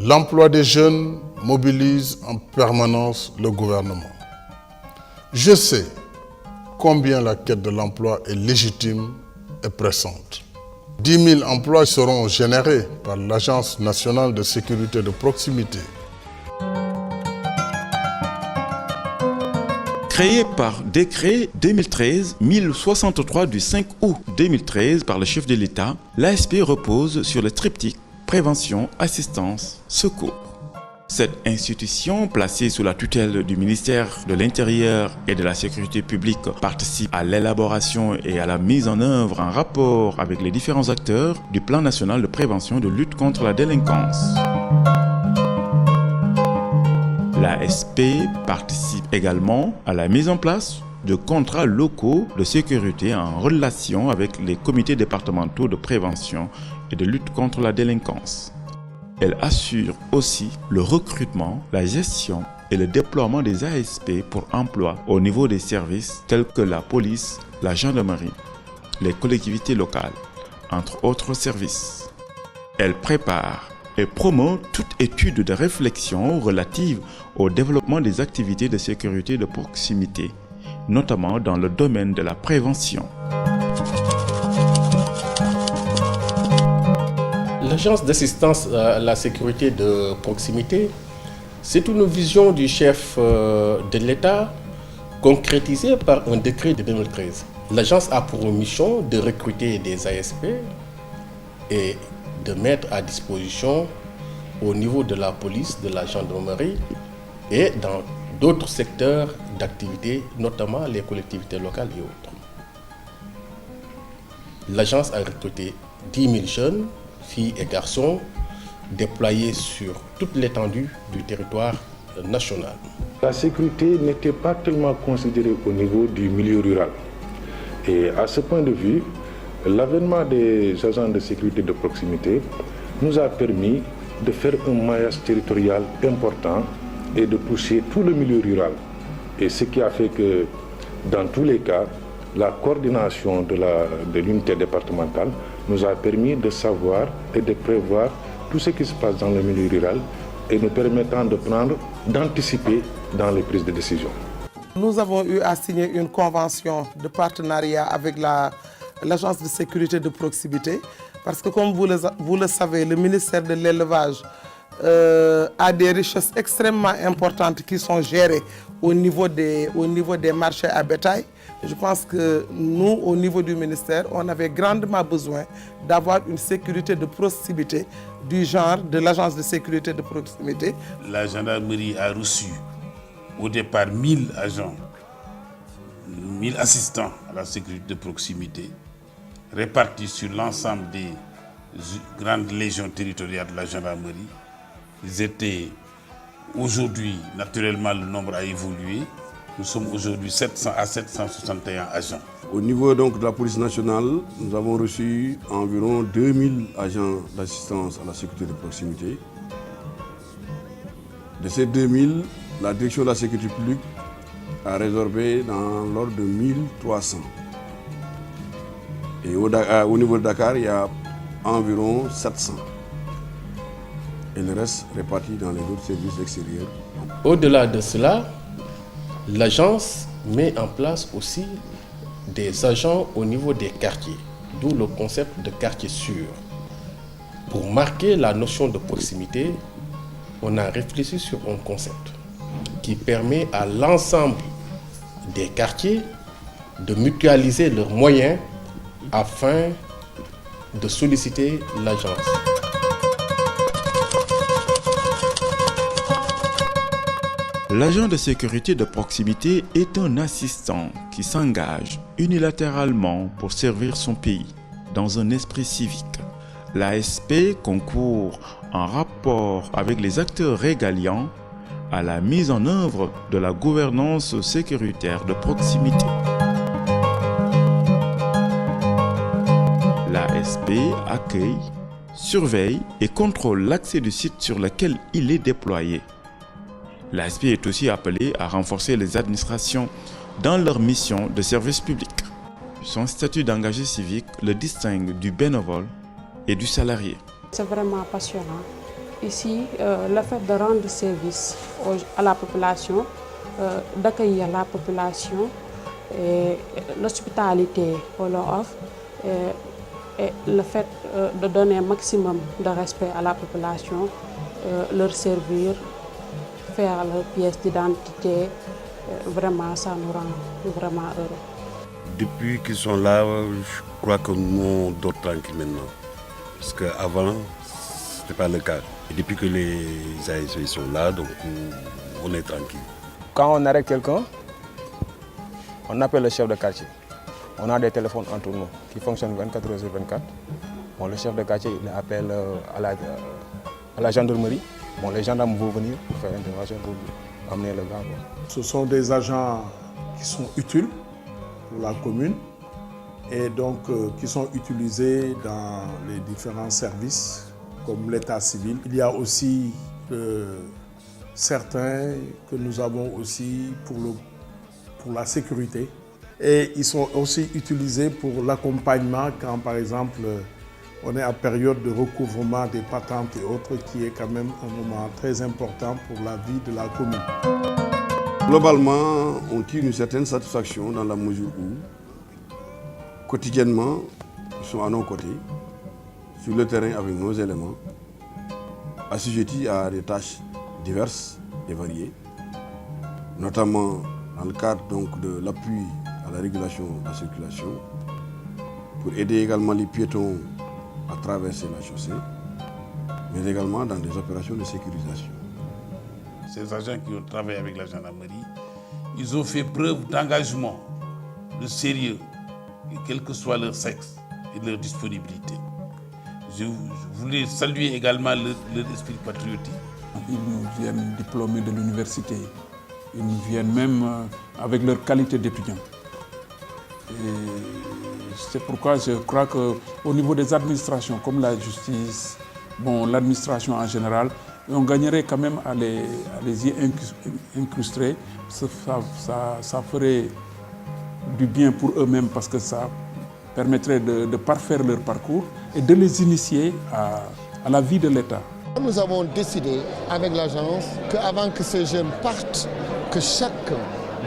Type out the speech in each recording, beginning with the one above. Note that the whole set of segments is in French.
L'emploi des jeunes mobilise en permanence le gouvernement. Je sais combien la quête de l'emploi est légitime et pressante. 10 000 emplois seront générés par l'Agence nationale de sécurité de proximité. Créé par décret 2013-1063 du 5 août 2013 par le chef de l'État, l'ASP repose sur le triptyque prévention, assistance, secours. Cette institution, placée sous la tutelle du ministère de l'Intérieur et de la Sécurité publique, participe à l'élaboration et à la mise en œuvre en rapport avec les différents acteurs du Plan national de prévention de lutte contre la délinquance. L'ASP participe également à la mise en place de contrats locaux de sécurité en relation avec les comités départementaux de prévention et de lutte contre la délinquance. Elle assure aussi le recrutement, la gestion et le déploiement des ASP pour emploi au niveau des services tels que la police, la gendarmerie, les collectivités locales, entre autres services. Elle prépare et promeut toute étude de réflexion relative au développement des activités de sécurité de proximité, notamment dans le domaine de la prévention. L'Agence d'assistance à la sécurité de proximité, c'est une vision du chef de l'État concrétisée par un décret de 2013. L'agence a pour mission de recruter des ASP et de mettre à disposition au niveau de la police, de la gendarmerie et dans d'autres secteurs d'activité, notamment les collectivités locales et autres. L'agence a recruté 10 000 jeunes, filles et garçons, déployés sur toute l'étendue du territoire national. La sécurité n'était pas tellement considérée au niveau du milieu rural. Et à ce point de vue, l'avènement des agents de sécurité de proximité nous a permis de faire un maillage territorial important et de toucher tout le milieu rural. Et ce qui a fait que, dans tous les cas, la coordination de l'unité départementale nous a permis de savoir et de prévoir tout ce qui se passe dans le milieu rural et nous permettant d'anticiper dans les prises de décision. Nous avons eu à signer une convention de partenariat avec l'Agence de sécurité de proximité parce que comme vous le savez, le ministère de l'élevage a des richesses extrêmement importantes qui sont gérées au niveau des marchés à bétail. Je pense que nous, au niveau du ministère, on avait grandement besoin d'avoir une sécurité de proximité du genre de l'Agence de sécurité de proximité. La gendarmerie a reçu au départ 1000 agents, 1000 assistants à la sécurité de proximité, répartis sur l'ensemble des grandes légions territoriales de la gendarmerie. Ils étaient aujourd'hui, naturellement, le nombre a évolué. Nous sommes aujourd'hui 700 à 761 agents. Au niveau donc de la police nationale, nous avons reçu environ 2000 agents d'assistance à la sécurité de proximité. De ces 2000, la direction de la sécurité publique a résorbé dans l'ordre de 1300. Et au niveau de Dakar, il y a environ 700. Et le reste réparti dans les autres services extérieurs. Au-delà de cela, l'agence met en place aussi des agents au niveau des quartiers, d'où le concept de quartier sûr. Pour marquer la notion de proximité, on a réfléchi sur un concept qui permet à l'ensemble des quartiers de mutualiser leurs moyens afin de solliciter l'agence. L'agent de sécurité de proximité est un assistant qui s'engage unilatéralement pour servir son pays dans un esprit civique. L'ASP concourt en rapport avec les acteurs régaliens à la mise en œuvre de la gouvernance sécuritaire de proximité. L'ASP accueille, surveille et contrôle l'accès du site sur lequel il est déployé. L'ASP est aussi appelé à renforcer les administrations dans leur mission de service public. Son statut d'engagé civique le distingue du bénévole et du salarié. C'est vraiment passionnant ici le fait de rendre service à la population, d'accueillir la population, et l'hospitalité qu'on leur offre, et le fait de donner un maximum de respect à la population, leur servir, faire leur pièce d'identité, vraiment ça nous rend vraiment heureux. Depuis qu'ils sont là, je crois que nous on dort tranquille maintenant. Parce qu'avant, ce n'était pas le cas. Et depuis que les ASP sont là, donc on est tranquille. Quand on arrête quelqu'un, on appelle le chef de quartier. On a des téléphones entre nous qui fonctionnent 24 heures sur 24. Bon, le chef de quartier il appelle à la gendarmerie. Bon, les gendarmes vont venir pour faire l'intervention pour amener le gars. Ce sont des agents qui sont utiles pour la commune et donc qui sont utilisés dans les différents services comme l'état civil. Il y a aussi certains que nous avons aussi pour la sécurité et ils sont aussi utilisés pour l'accompagnement quand par exemple on est en période de recouvrement des patentes et autres qui est quand même un moment très important pour la vie de la commune. Globalement, on tire une certaine satisfaction dans la mesure où, quotidiennement, ils sont à nos côtés, sur le terrain avec nos éléments, assujettis à des tâches diverses et variées, notamment dans le cadre donc, de l'appui à la régulation de la circulation, pour aider également les piétons à traverser la chaussée, mais également dans des opérations de sécurisation. Ces agents qui ont travaillé avec la gendarmerie, ils ont fait preuve d'engagement, de sérieux, quel que soit leur sexe et leur disponibilité. Je voulais saluer également leur esprit patriotique. Ils nous viennent diplômés de l'université, ils nous viennent même avec leur qualité d'étudiants. C'est pourquoi je crois qu'au niveau des administrations, comme la justice, bon, l'administration en général, on gagnerait quand même à les y incruster. Ça ferait du bien pour eux-mêmes parce que ça permettrait de parfaire leur parcours et de les initier à la vie de l'État. Nous avons décidé avec l'agence qu'avant que ces jeunes partent, que chacun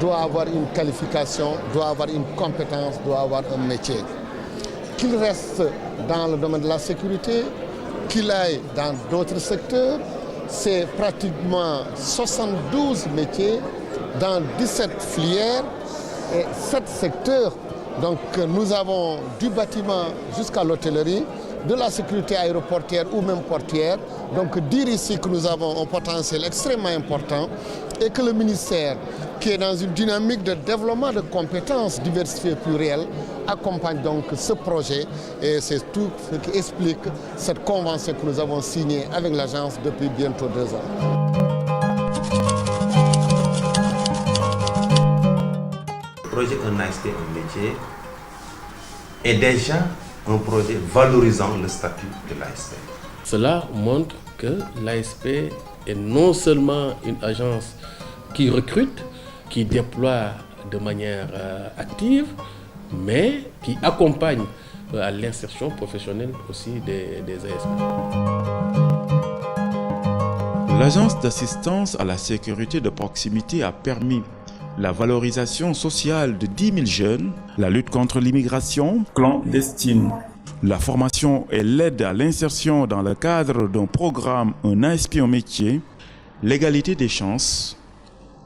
doit avoir une qualification, doit avoir une compétence, doit avoir un métier. Qu'il reste dans le domaine de la sécurité, qu'il aille dans d'autres secteurs, c'est pratiquement 72 métiers dans 17 filières et 7 secteurs. Donc nous avons du bâtiment jusqu'à l'hôtellerie, de la sécurité aéroportière ou même portière. Donc dire ici que nous avons un potentiel extrêmement important et que le ministère, qui est dans une dynamique de développement de compétences diversifiées et plurielles, accompagne donc ce projet et c'est tout ce qui explique cette convention que nous avons signée avec l'agence depuis bientôt 2 ans. Le projet Un ASP, un métier est déjà un projet valorisant le statut de l'ASP. Cela montre que l'ASP est non seulement une agence qui recrute, qui déploie de manière active, mais qui accompagne à l'insertion professionnelle aussi des ASP. L'agence d'assistance à la sécurité de proximité a permis la valorisation sociale de 10 000 jeunes, la lutte contre l'immigration clandestine, la formation et l'aide à l'insertion dans le cadre d'un programme Un ASP en métier, l'égalité des chances,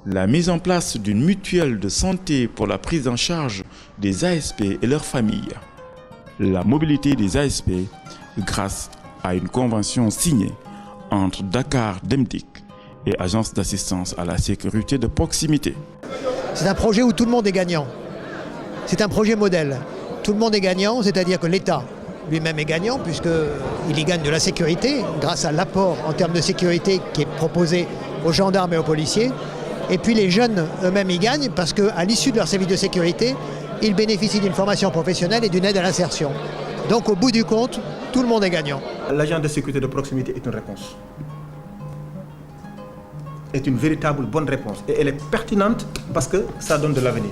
la mise en place d'une mutuelle de santé pour la prise en charge des ASP et leurs familles, la mobilité des ASP grâce à une convention signée entre Dakar Demdik et Agence d'assistance à la sécurité de proximité. C'est un projet où tout le monde est gagnant. C'est un projet modèle. Tout le monde est gagnant, c'est-à-dire que l'État lui-même est gagnant puisqu'il y gagne de la sécurité grâce à l'apport en termes de sécurité qui est proposé aux gendarmes et aux policiers. Et puis les jeunes eux-mêmes y gagnent parce qu'à l'issue de leur service de sécurité, ils bénéficient d'une formation professionnelle et d'une aide à l'insertion. Donc au bout du compte, tout le monde est gagnant. L'agent de sécurité de proximité est une réponse. Est une véritable bonne réponse. Et elle est pertinente parce que ça donne de l'avenir.